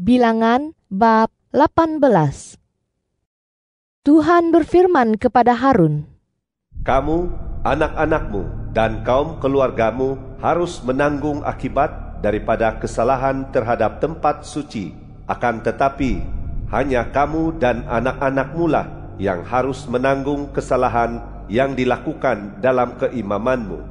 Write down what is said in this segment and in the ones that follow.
Bilangan bab 18. Tuhan berfirman kepada Harun, "Kamu, anak-anakmu, dan kaum keluargamu harus menanggung akibat daripada kesalahan terhadap tempat suci. Akan tetapi, hanya kamu dan anak-anakmu lah yang harus menanggung kesalahan yang dilakukan dalam keimamanmu.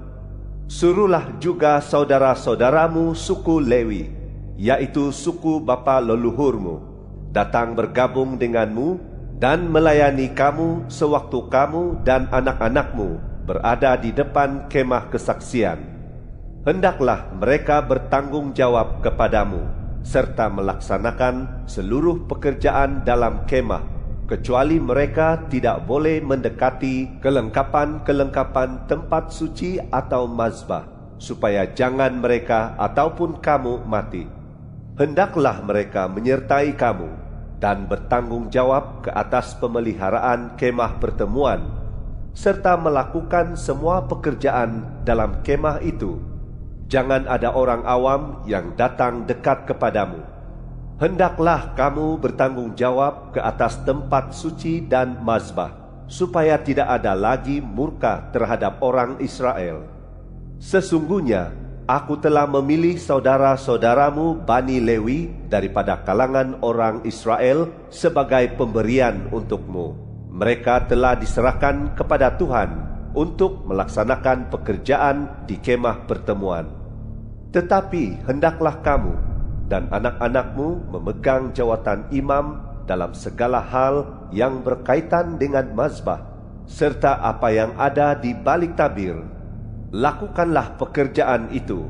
Suruhlah juga saudara-saudaramu suku Lewi, yaitu suku bapa leluhurmu, datang bergabung denganmu dan melayani kamu sewaktu kamu dan anak-anakmu berada di depan kemah kesaksian. Hendaklah mereka bertanggung jawab kepadamu, serta melaksanakan seluruh pekerjaan dalam kemah, kecuali mereka tidak boleh mendekati kelengkapan-kelengkapan tempat suci atau mazbah, supaya jangan mereka ataupun kamu mati. Hendaklah mereka menyertai kamu dan bertanggung jawab ke atas pemeliharaan kemah pertemuan, serta melakukan semua pekerjaan dalam kemah itu. Jangan ada orang awam yang datang dekat kepadamu. Hendaklah kamu bertanggung jawab ke atas tempat suci dan mazbah, supaya tidak ada lagi murka terhadap orang Israel. Sesungguhnya Aku telah memilih saudara-saudaramu Bani Lewi daripada kalangan orang Israel sebagai pemberian untukmu. Mereka telah diserahkan kepada Tuhan untuk melaksanakan pekerjaan di kemah pertemuan. Tetapi hendaklah kamu dan anak-anakmu memegang jawatan imam dalam segala hal yang berkaitan dengan mazbah, serta apa yang ada di balik tabir. Lakukanlah pekerjaan itu.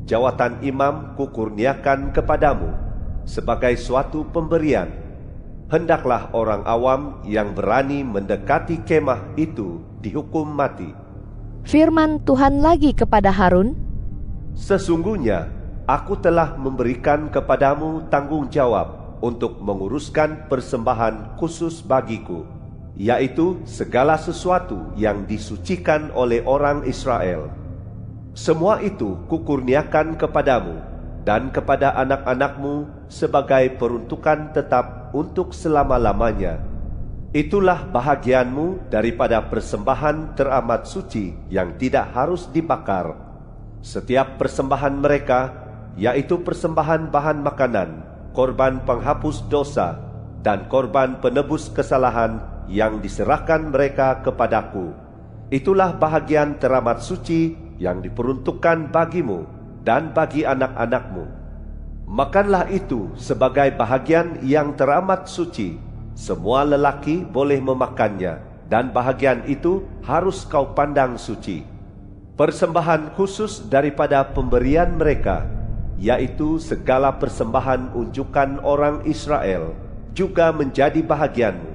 Jawatan imam kukurniakan kepadamu sebagai suatu pemberian. Hendaklah orang awam yang berani mendekati kemah itu dihukum mati." Firman Tuhan lagi kepada Harun, "Sesungguhnya aku telah memberikan kepadamu tanggung jawab untuk menguruskan persembahan khusus bagiku, yaitu segala sesuatu yang disucikan oleh orang Israel. Semua itu kukurniakan kepadamu dan kepada anak-anakmu sebagai peruntukan tetap untuk selama-lamanya. Itulah bahagianmu daripada persembahan teramat suci yang tidak harus dibakar. Setiap persembahan mereka, yaitu persembahan bahan makanan, korban penghapus dosa, dan korban penebus kesalahan yang diserahkan mereka kepadaku, itulah bahagian teramat suci yang diperuntukkan bagimu dan bagi anak-anakmu. Makanlah itu sebagai bahagian yang teramat suci. Semua lelaki boleh memakannya, dan bahagian itu harus kau pandang suci. Persembahan khusus daripada pemberian mereka, yaitu segala persembahan unjukan orang Israel, juga menjadi bahagianmu.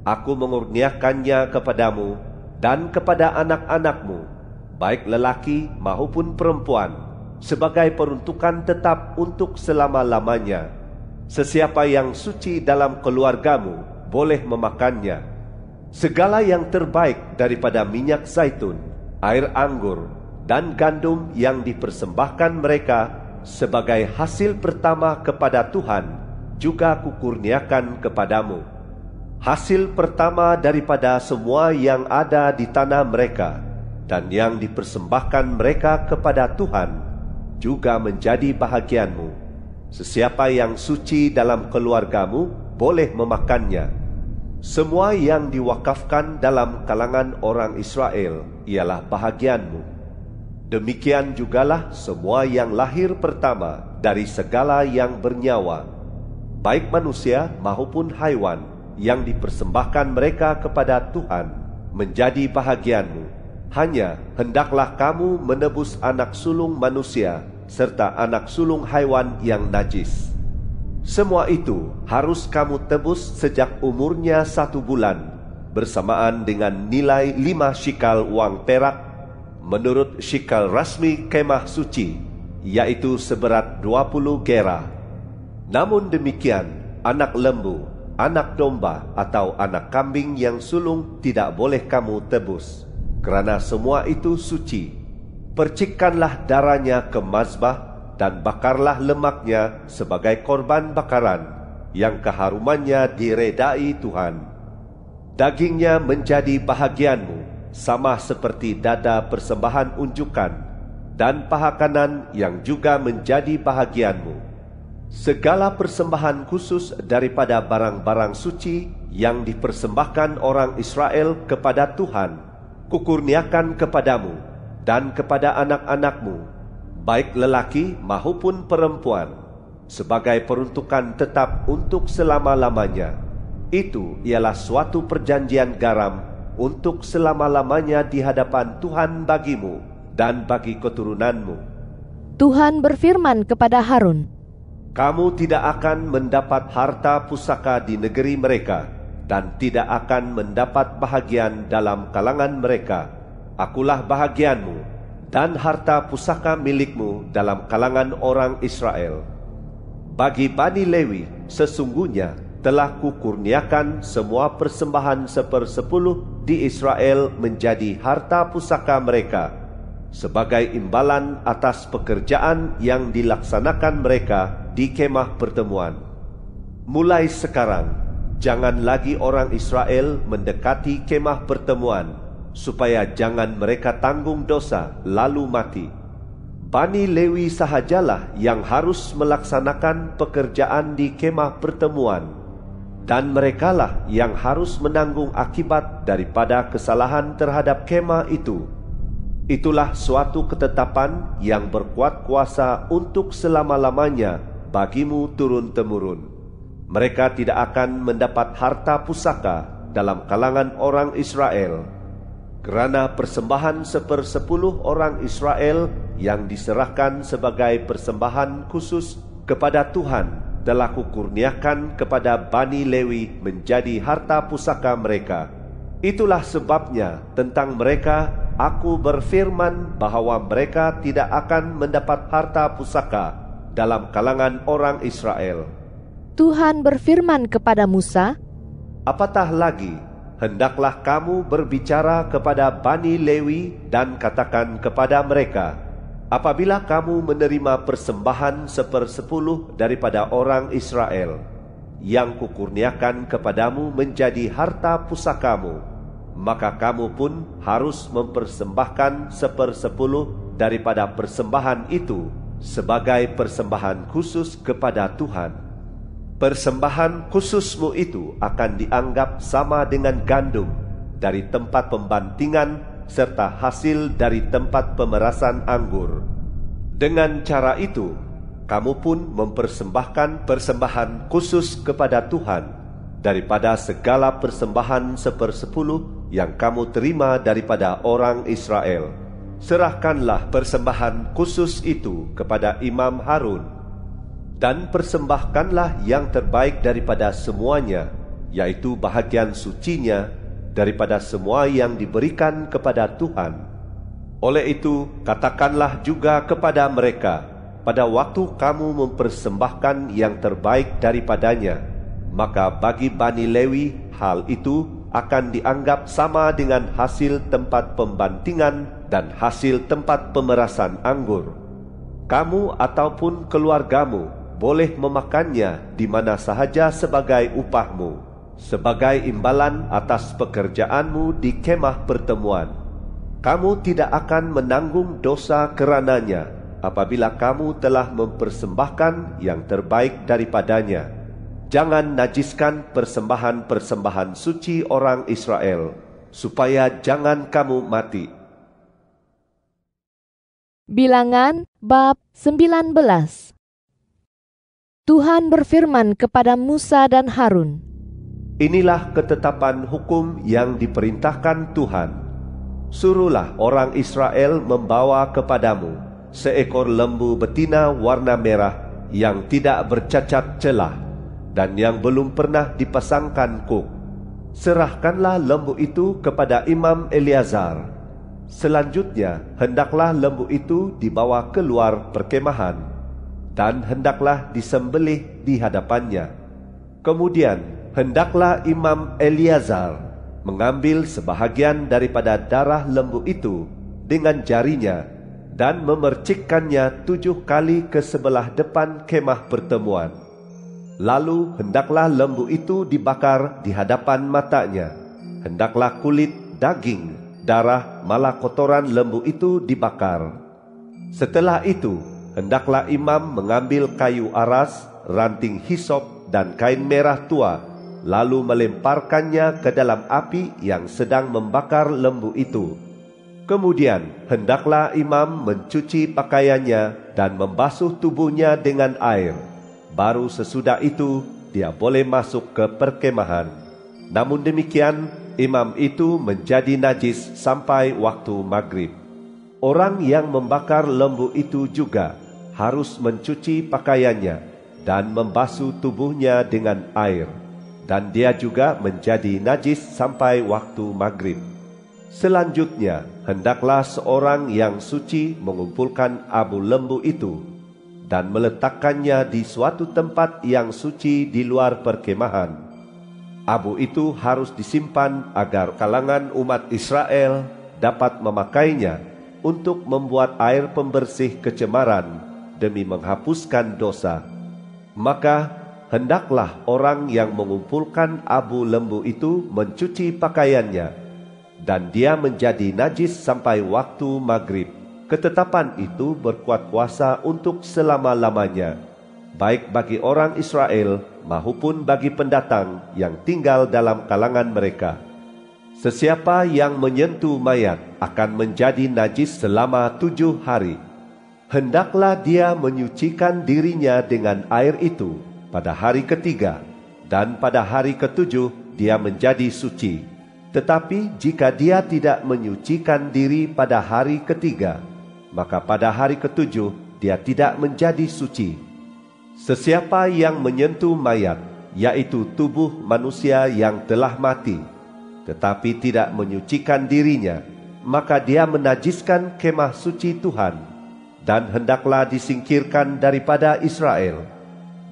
Aku mengurniakannya kepadamu dan kepada anak-anakmu, baik lelaki maupun perempuan, sebagai peruntukan tetap untuk selama-lamanya. Sesiapa yang suci dalam keluargamu boleh memakannya. Segala yang terbaik daripada minyak zaitun, air anggur, dan gandum yang dipersembahkan mereka sebagai hasil pertama kepada Tuhan, juga kukurniakan kepadamu. Hasil pertama daripada semua yang ada di tanah mereka dan yang dipersembahkan mereka kepada Tuhan juga menjadi bahagianmu. Sesiapa yang suci dalam keluargamu boleh memakannya. Semua yang diwakafkan dalam kalangan orang Israel ialah bahagianmu. Demikian jugalah semua yang lahir pertama dari segala yang bernyawa, baik manusia maupun haiwan, yang dipersembahkan mereka kepada Tuhan menjadi bahagianmu. Hanya hendaklah kamu menebus anak sulung manusia serta anak sulung haiwan yang najis. Semua itu harus kamu tebus sejak umurnya 1 bulan, bersamaan dengan nilai 5 shikal uang perak, menurut shikal rasmi kemah suci, yaitu seberat 20 gera. Namun demikian, anak lembu, anak domba atau anak kambing yang sulung tidak boleh kamu tebus, kerana semua itu suci. Percikkanlah darahnya ke mazbah dan bakarlah lemaknya sebagai korban bakaran, yang keharumannya diredai Tuhan. Dagingnya menjadi bahagianmu, sama seperti dada persembahan unjukan, dan paha kanan yang juga menjadi bahagianmu. Segala persembahan khusus daripada barang-barang suci yang dipersembahkan orang Israel kepada Tuhan, kukurniakan kepadamu dan kepada anak-anakmu, baik lelaki maupun perempuan, sebagai peruntukan tetap untuk selama-lamanya. Itu ialah suatu perjanjian garam untuk selama-lamanya di hadapan Tuhan bagimu dan bagi keturunanmu. Tuhan berfirman kepada Harun, kamu tidak akan mendapat harta pusaka di negeri mereka, dan tidak akan mendapat bahagian dalam kalangan mereka. Akulah bahagianmu, dan harta pusaka milikmu dalam kalangan orang Israel. Bagi Bani Lewi, sesungguhnya telah kukurniakan semua persembahan 1/10 di Israel menjadi harta pusaka mereka, sebagai imbalan atas pekerjaan yang dilaksanakan mereka di kemah pertemuan. Mulai sekarang, jangan lagi orang Israel mendekati kemah pertemuan, supaya jangan mereka tanggung dosa lalu mati. Bani Lewi sahajalah yang harus melaksanakan pekerjaan di kemah pertemuan, dan merekalah yang harus menanggung akibat daripada kesalahan terhadap kemah itu. Itulah suatu ketetapan yang berkuat kuasa untuk selama-lamanya bagimu turun-temurun. Mereka tidak akan mendapat harta pusaka dalam kalangan orang Israel, kerana persembahan 1/10 orang Israel yang diserahkan sebagai persembahan khusus kepada Tuhan telah kukurniakan kepada Bani Lewi menjadi harta pusaka mereka. Itulah sebabnya tentang mereka aku berfirman bahawa mereka tidak akan mendapat harta pusaka dalam kalangan orang Israel. Tuhan berfirman kepada Musa, apatah lagi, hendaklah kamu berbicara kepada Bani Lewi dan katakan kepada mereka, apabila kamu menerima persembahan 1/10 daripada orang Israel, yang kukurniakan kepadamu menjadi harta pusakamu, maka kamu pun harus mempersembahkan 1/10 daripada persembahan itu sebagai persembahan khusus kepada Tuhan. Persembahan khususmu itu akan dianggap sama dengan gandum dari tempat pembantingan serta hasil dari tempat pemerasan anggur. Dengan cara itu, kamu pun mempersembahkan persembahan khusus kepada Tuhan daripada segala persembahan 1/10 yang kamu terima daripada orang Israel. Serahkanlah persembahan khusus itu kepada Imam Harun, dan persembahkanlah yang terbaik daripada semuanya, yaitu bahagian sucinya daripada semua yang diberikan kepada Tuhan. Oleh itu, katakanlah juga kepada mereka, pada waktu kamu mempersembahkan yang terbaik daripadanya, maka bagi Bani Lewi hal itu akan dianggap sama dengan hasil tempat pembantingan dan hasil tempat pemerasan anggur. Kamu ataupun keluargamu boleh memakannya di mana sahaja sebagai upahmu, sebagai imbalan atas pekerjaanmu di kemah pertemuan. Kamu tidak akan menanggung dosa kerananya apabila kamu telah mempersembahkan yang terbaik daripadanya. Jangan najiskan persembahan-persembahan suci orang Israel, supaya jangan kamu mati. Bilangan bab 19. Tuhan berfirman kepada Musa dan Harun, inilah ketetapan hukum yang diperintahkan Tuhan. Suruhlah orang Israel membawa kepadamu seekor lembu betina warna merah yang tidak bercacat celah dan yang belum pernah dipasangkan kuk. Serahkanlah lembu itu kepada Imam Eleazar. Selanjutnya, hendaklah lembu itu dibawa keluar perkemahan, dan hendaklah disembelih di hadapannya. Kemudian, hendaklah Imam Eleazar mengambil sebahagian daripada darah lembu itu dengan jarinya dan memercikkannya 7 kali ke sebelah depan kemah pertemuan. Lalu hendaklah lembu itu dibakar di hadapan matanya. Hendaklah kulit, daging, darah, malah kotoran lembu itu dibakar. Setelah itu, hendaklah imam mengambil kayu aras, ranting hisop, dan kain merah tua, lalu melemparkannya ke dalam api yang sedang membakar lembu itu. Kemudian hendaklah imam mencuci pakaiannya dan membasuh tubuhnya dengan air. Baru sesudah itu dia boleh masuk ke perkemahan. Namun demikian, imam itu menjadi najis sampai waktu maghrib. Orang yang membakar lembu itu juga harus mencuci pakaiannya dan membasuh tubuhnya dengan air, dan dia juga menjadi najis sampai waktu maghrib. Selanjutnya, hendaklah seorang yang suci mengumpulkan abu lembu itu dan meletakkannya di suatu tempat yang suci di luar perkemahan. Abu itu harus disimpan agar kalangan umat Israel dapat memakainya untuk membuat air pembersih kecemaran demi menghapuskan dosa. Maka hendaklah orang yang mengumpulkan abu lembu itu mencuci pakaiannya, dan dia menjadi najis sampai waktu maghrib. Ketetapan itu berkuat kuasa untuk selama-lamanya, baik bagi orang Israel maupun bagi pendatang yang tinggal dalam kalangan mereka. Sesiapa yang menyentuh mayat akan menjadi najis selama 7 hari. Hendaklah dia menyucikan dirinya dengan air itu pada hari ketiga, dan pada hari ketujuh dia menjadi suci. Tetapi jika dia tidak menyucikan diri pada hari ketiga, maka pada hari ketujuh dia tidak menjadi suci. Sesiapa yang menyentuh mayat, yaitu tubuh manusia yang telah mati, tetapi tidak menyucikan dirinya, maka dia menajiskan kemah suci Tuhan, dan hendaklah disingkirkan daripada Israel.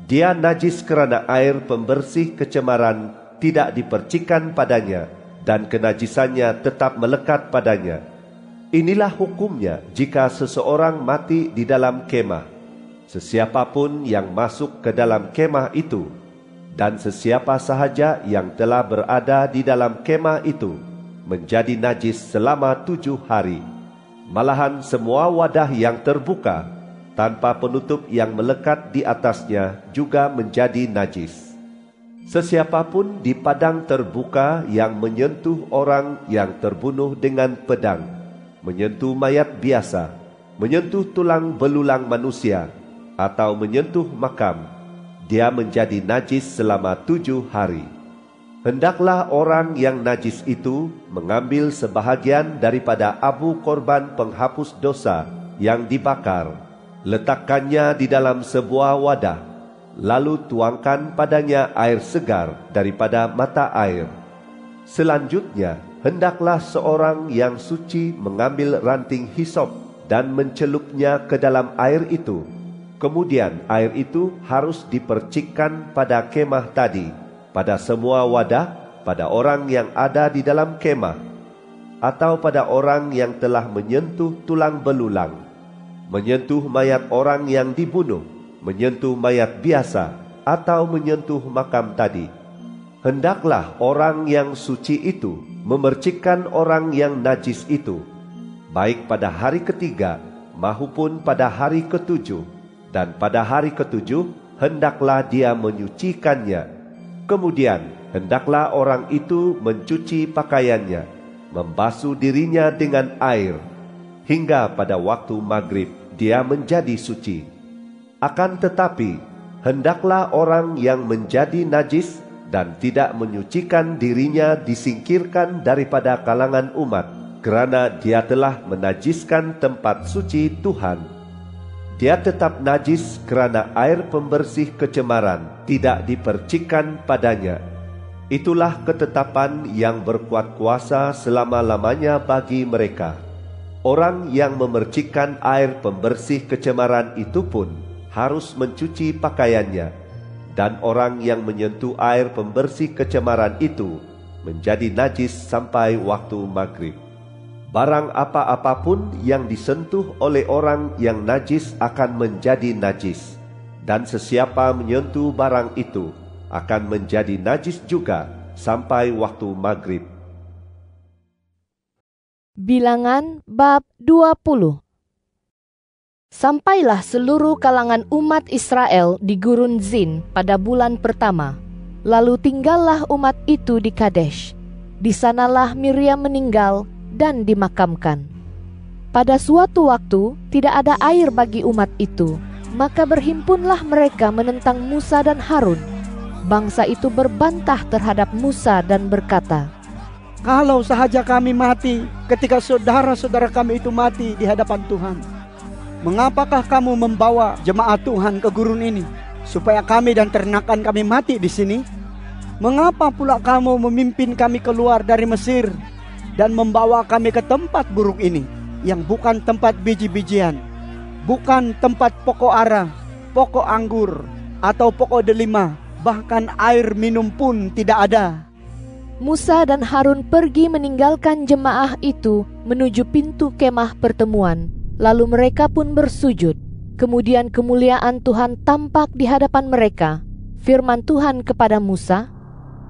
Dia najis kerana air pembersih kecemaran tidak dipercikkan padanya, dan kenajisannya tetap melekat padanya. Inilah hukumnya jika seseorang mati di dalam kemah. Sesiapapun yang masuk ke dalam kemah itu, dan sesiapa sahaja yang telah berada di dalam kemah itu, menjadi najis selama 7 hari. Malahan semua wadah yang terbuka, tanpa penutup yang melekat di atasnya, juga menjadi najis. Sesiapapun di padang terbuka yang menyentuh orang yang terbunuh dengan pedang, menyentuh mayat biasa, menyentuh tulang belulang manusia, atau menyentuh makam, dia menjadi najis selama 7 hari. Hendaklah orang yang najis itu mengambil sebahagian daripada abu korban penghapus dosa yang dibakar, letakkannya di dalam sebuah wadah, lalu tuangkan padanya air segar daripada mata air. Selanjutnya, hendaklah seorang yang suci mengambil ranting hisop dan mencelupnya ke dalam air itu. Kemudian air itu harus dipercikkan pada kemah tadi, pada semua wadah, pada orang yang ada di dalam kemah, atau pada orang yang telah menyentuh tulang belulang, menyentuh mayat orang yang dibunuh, menyentuh mayat biasa, atau menyentuh makam tadi. Hendaklah orang yang suci itu memercikkan orang yang najis itu, baik pada hari ketiga maupun pada hari ketujuh, dan pada hari ketujuh hendaklah dia menyucikannya. Kemudian hendaklah orang itu mencuci pakaiannya, membasuh dirinya dengan air, hingga pada waktu maghrib dia menjadi suci. Akan tetapi, hendaklah orang yang menjadi najis dan tidak menyucikan dirinya disingkirkan daripada kalangan umat, kerana dia telah menajiskan tempat suci Tuhan. Dia tetap najis kerana air pembersih kecemaran tidak dipercikkan padanya. Itulah ketetapan yang berkuat kuasa selama-lamanya bagi mereka. Orang yang memercikkan air pembersih kecemaran itu pun harus mencuci pakaiannya, dan orang yang menyentuh air pembersih kecemaran itu menjadi najis sampai waktu maghrib. Barang apa-apapun yang disentuh oleh orang yang najis akan menjadi najis, dan sesiapa menyentuh barang itu akan menjadi najis juga sampai waktu maghrib. Bilangan bab 20. Sampailah seluruh kalangan umat Israel di Gurun Zin pada bulan pertama. Lalu tinggallah umat itu di Kadesh. Di sanalah Miriam meninggal dan dimakamkan. Pada suatu waktu tidak ada air bagi umat itu, maka berhimpunlah mereka menentang Musa dan Harun. Bangsa itu berbantah terhadap Musa dan berkata, "Kalau sahaja kami mati ketika saudara-saudara kami itu mati di hadapan Tuhan, mengapakah kamu membawa jemaat Tuhan ke gurun ini, supaya kami dan ternakan kami mati di sini? Mengapa pula kamu memimpin kami keluar dari Mesir dan membawa kami ke tempat buruk ini, yang bukan tempat biji-bijian, bukan tempat pokok ara, pokok anggur, atau pokok delima, bahkan air minum pun tidak ada?" Musa dan Harun pergi meninggalkan jemaah itu menuju pintu kemah pertemuan. Lalu mereka pun bersujud. Kemudian kemuliaan Tuhan tampak di hadapan mereka. Firman Tuhan kepada Musa,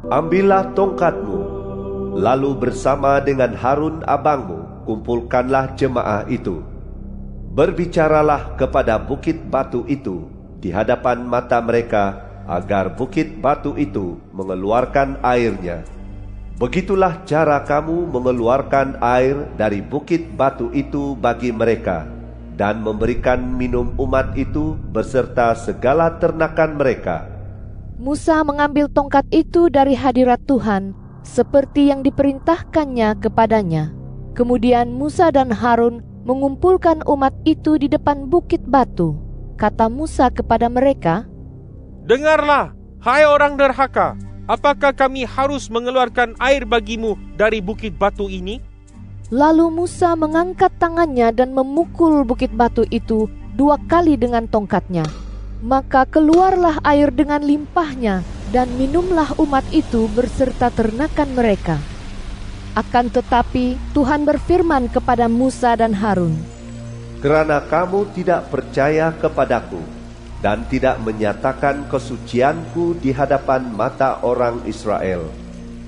"Ambillah tongkatmu, lalu bersama dengan Harun abangmu kumpulkanlah jemaah itu. Berbicaralah kepada bukit batu itu di hadapan mata mereka, agar bukit batu itu mengeluarkan airnya. Begitulah cara kamu mengeluarkan air dari bukit batu itu bagi mereka, dan memberikan minum umat itu beserta segala ternakan mereka." Musa mengambil tongkat itu dari hadirat Tuhan, seperti yang diperintahkannya kepadanya. Kemudian Musa dan Harun mengumpulkan umat itu di depan bukit batu. Kata Musa kepada mereka, "Dengarlah, hai orang derhaka, apakah kami harus mengeluarkan air bagimu dari bukit batu ini?" Lalu Musa mengangkat tangannya dan memukul bukit batu itu 2 kali dengan tongkatnya. Maka keluarlah air dengan limpahnya, dan minumlah umat itu beserta ternakan mereka. Akan tetapi Tuhan berfirman kepada Musa dan Harun, "Kerana kamu tidak percaya kepadaku dan tidak menyatakan kesucianku di hadapan mata orang Israel,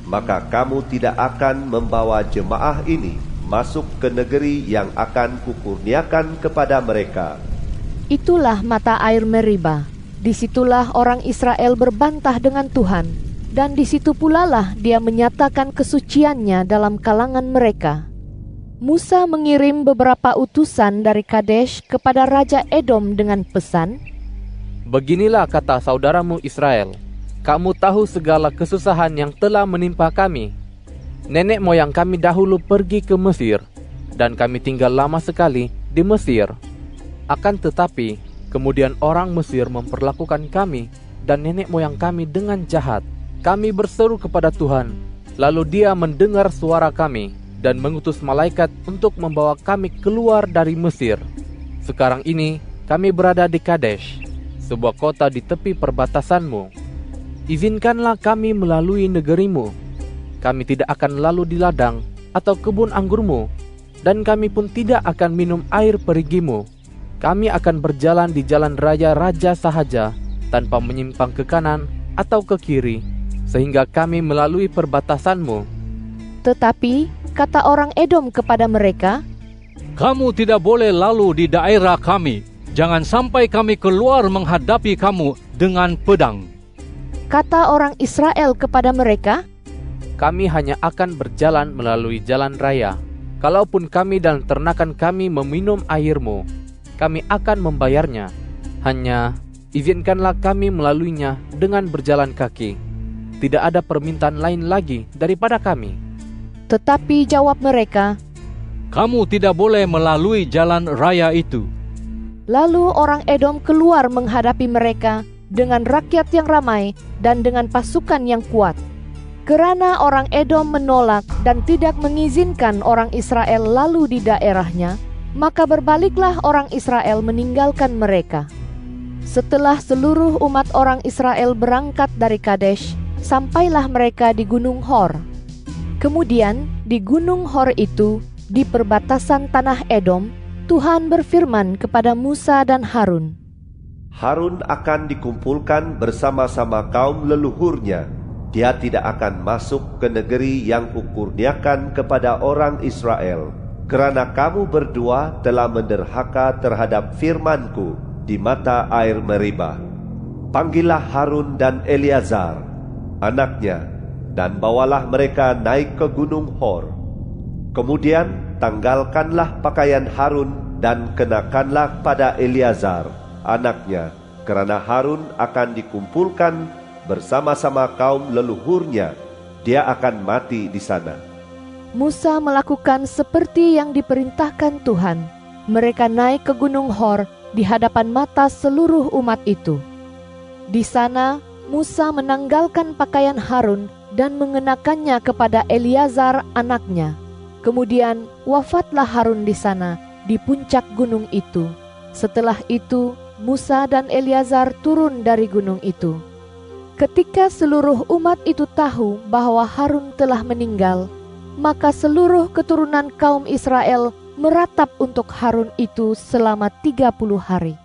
maka kamu tidak akan membawa jemaah ini masuk ke negeri yang akan kukurniakan kepada mereka." Itulah mata air Meriba. Disitulah orang Israel berbantah dengan Tuhan, dan di situ pula lah dia menyatakan kesuciannya dalam kalangan mereka. Musa mengirim beberapa utusan dari Kadesh kepada Raja Edom dengan pesan, "Beginilah kata saudaramu Israel, kamu tahu segala kesusahan yang telah menimpa kami. Nenek moyang kami dahulu pergi ke Mesir, dan kami tinggal lama sekali di Mesir. Akan tetapi, kemudian orang Mesir memperlakukan kami dan nenek moyang kami dengan jahat. Kami berseru kepada Tuhan, lalu Dia mendengar suara kami dan mengutus malaikat untuk membawa kami keluar dari Mesir. Sekarang ini kami berada di Kadesh, sebuah kota di tepi perbatasanmu. Izinkanlah kami melalui negerimu. Kami tidak akan lalu di ladang atau kebun anggurmu, dan kami pun tidak akan minum air perigimu. Kami akan berjalan di jalan raya raja sahaja, tanpa menyimpang ke kanan atau ke kiri, sehingga kami melalui perbatasanmu." Tetapi kata orang Edom kepada mereka, "Kamu tidak boleh lalu di daerah kami. Jangan sampai kami keluar menghadapi kamu dengan pedang." Kata orang Israel kepada mereka, Kami hanya akan berjalan melalui jalan raya. Kalaupun kami dan ternakan kami meminum airmu, kami akan membayarnya. Hanya izinkanlah kami melaluinya dengan berjalan kaki. Tidak ada permintaan lain lagi daripada kami." Tetapi jawab mereka, "Kamu tidak boleh melalui jalan raya itu." Lalu orang Edom keluar menghadapi mereka dengan rakyat yang ramai dan dengan pasukan yang kuat. Kerana orang Edom menolak dan tidak mengizinkan orang Israel lalu di daerahnya, maka berbaliklah orang Israel meninggalkan mereka. Setelah seluruh umat orang Israel berangkat dari Kadesh, sampailah mereka di Gunung Hor. Kemudian di Gunung Hor itu Di perbatasan tanah Edom, Tuhan berfirman kepada Musa dan Harun, Harun akan dikumpulkan bersama-sama kaum leluhurnya. Dia tidak akan masuk ke negeri yang kukurniakan kepada orang Israel, kerana kamu berdua telah menderhaka terhadap firman-Ku di mata air Meribah. Panggillah Harun dan Eleazar, anaknya, dan bawalah mereka naik ke Gunung Hor. Kemudian tanggalkanlah pakaian Harun dan kenakanlah pada Eleazar, anaknya, kerana Harun akan dikumpulkan bersama-sama kaum leluhurnya. Dia akan mati di sana. Musa melakukan seperti yang diperintahkan Tuhan. Mereka naik ke Gunung Hor di hadapan mata seluruh umat itu. Di sana Musa menanggalkan pakaian Harun dan mengenakannya kepada Eleazar anaknya. Kemudian wafatlah Harun di sana, di puncak gunung itu. Setelah itu Musa dan Eleazar turun dari gunung itu. Ketika seluruh umat itu tahu bahwa Harun telah meninggal, maka seluruh keturunan kaum Israel meratap untuk Harun itu selama 30 hari.